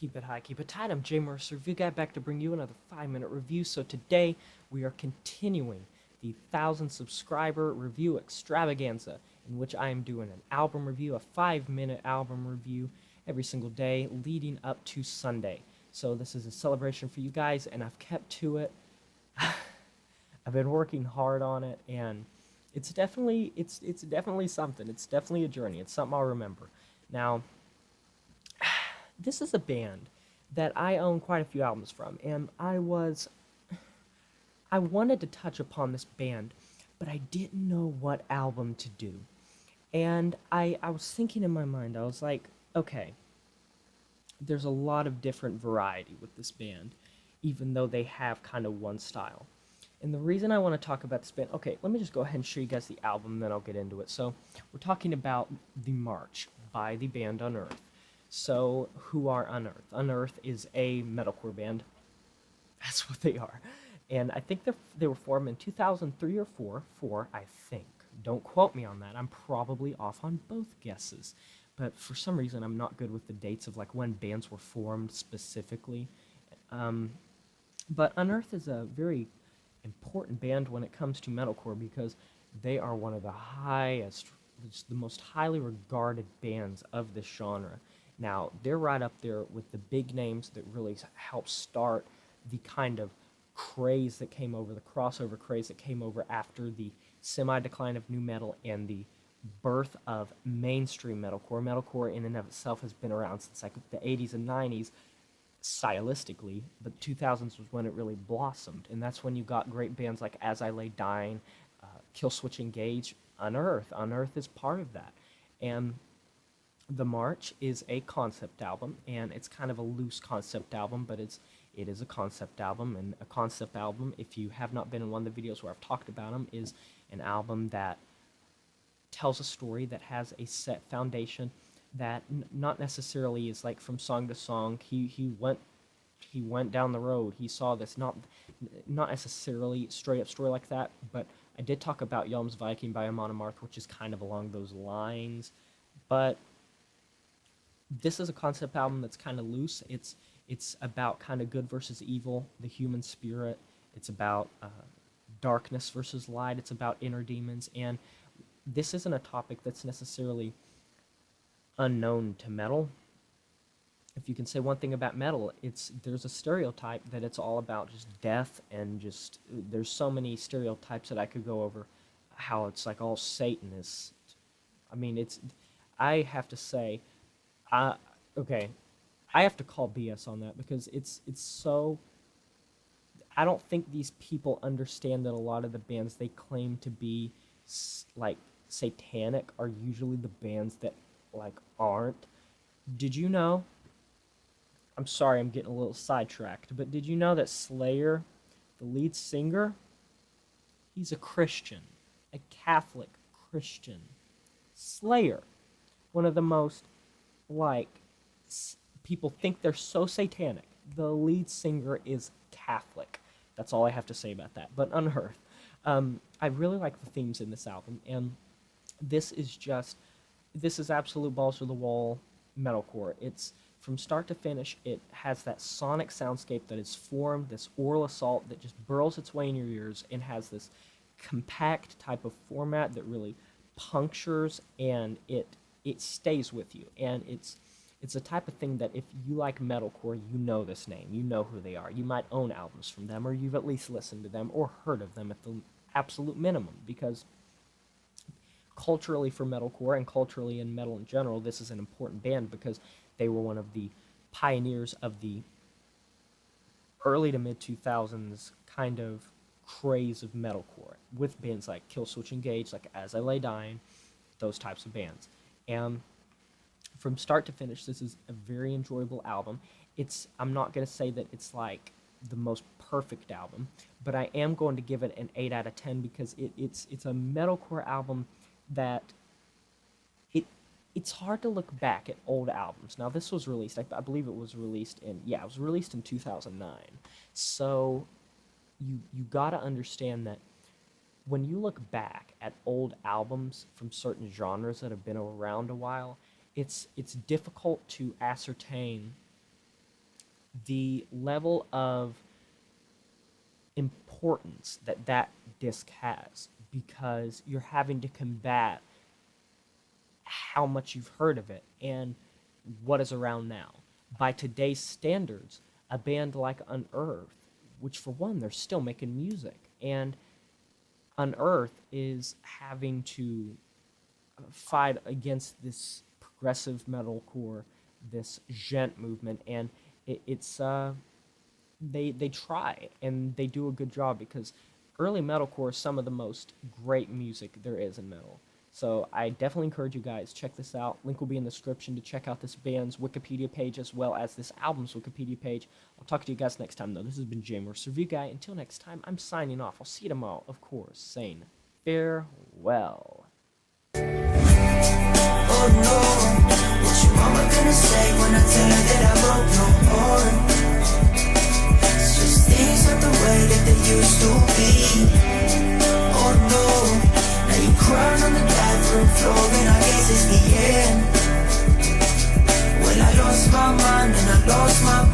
Keep it high, keep it tight. I'm Jay Mercer, review guy, back to bring you another 5-minute review. So today we are continuing the 1,000 subscriber review extravaganza, in which I am doing an album review, a 5-minute album review every single day leading up to Sunday. So this is a celebration for you guys, and I've kept to it. I've been working hard on it, and it's definitely something. It's definitely a journey. It's something I'll remember. Now, this is a band that I own quite a few albums from, and I wanted to touch upon this band, but I didn't know what album to do. And I was thinking in my mind, I was like, okay, there's a lot of different variety with this band, even though they have kind of one style. And the reason I want to talk about this band, okay, let me just go ahead and show you guys the album, then I'll get into it. So, we're talking about The March by the band Unearth. So, who are Unearth? Unearth is a metalcore band. That's what they are. And I think they were formed in 2003 or 4, I think. Don't quote me on that. I'm probably off on both guesses. But for some reason, I'm not good with the dates of like when bands were formed specifically. But Unearth is a very important band when it comes to metalcore because they are one of the most highly regarded bands of this genre. Now, they're right up there with the big names that really helped start the kind of craze that came over, the crossover craze that came over after the semi-decline of nu metal and the birth of mainstream metalcore. Metalcore in and of itself has been around since like the 80s and 90s, stylistically, but 2000s was when it really blossomed, and that's when you got great bands like As I Lay Dying, Killswitch Engage, Unearth. Unearth is part of that. And The March is a concept album, and it's kind of a loose concept album, but it is a concept album. And a concept album, if you have not been in one of the videos where I've talked about them, is an album that tells a story that has a set foundation that not necessarily is like from song to song. He went down the road. He saw this. Not necessarily straight up story like that. But I did talk about Yelm's Viking by Amon Amarth, which is kind of along those lines. But this is a concept album that's kind of loose. It's about kind of good versus evil, the human spirit. It's about darkness versus light. It's about inner demons, and this isn't a topic that's necessarily unknown to metal. If you can say one thing about metal, there's a stereotype that it's all about just death, and just there's so many stereotypes that I could go over, how it's like all Satanist. I mean, I have to say, okay, I have to call BS on that because it's so. I don't think these people understand that a lot of the bands they claim to be like satanic are usually the bands that like aren't. Did you know? I'm sorry, I'm getting a little sidetracked, but did you know that Slayer, the lead singer, he's a Christian, a Catholic Christian. Slayer, one of the most like people think they're so satanic. The lead singer is Catholic. That's all I have to say about that. But Unearth, I really like the themes in this album, and this is absolute balls to the wall metalcore. It's from start to finish. It has that sonic soundscape that is formed, this oral assault that just burrows its way in your ears, and has this compact type of format that really punctures, and it stays with you. And it's a type of thing that if you like metalcore, you know this name, you know who they are. You might own albums from them, or you've at least listened to them or heard of them at the absolute minimum, because culturally for metalcore and culturally in metal in general, this is an important band because they were one of the pioneers of the early to mid 2000s kind of craze of metalcore with bands like Killswitch Engage, like As I Lay Dying, those types of bands. And from start to finish, this is a very enjoyable album. I'm not going to say that it's like the most perfect album, but I am going to give it an 8 out of 10 because it's a metalcore album that it's hard to look back at old albums. Now, this was released, I believe it was released in 2009. So you got to understand that when you look back at old albums from certain genres that have been around a while, it's difficult to ascertain the level of importance that that disc has, because you're having to combat how much you've heard of it and what is around now. By today's standards, a band like Unearth, which for one, they're still making music, and Unearth is having to fight against this progressive metalcore, this gent movement, and they try and they do a good job, because early metalcore is some of the most great music there is in metal. So I definitely encourage you guys, check this out. Link will be in the description to check out this band's Wikipedia page as well as this album's Wikipedia page. I'll talk to you guys next time, though. This has been Jamer, Review Guy. Until next time, I'm signing off. I'll see you tomorrow, of course, saying farewell. Oh no, what your mama gonna say when I tell her that I broke no heart? It's just things not the way that they used to be. Oh no, now you crying on the bathroom floor and I guess it's the end. Well, I lost my mind and I lost my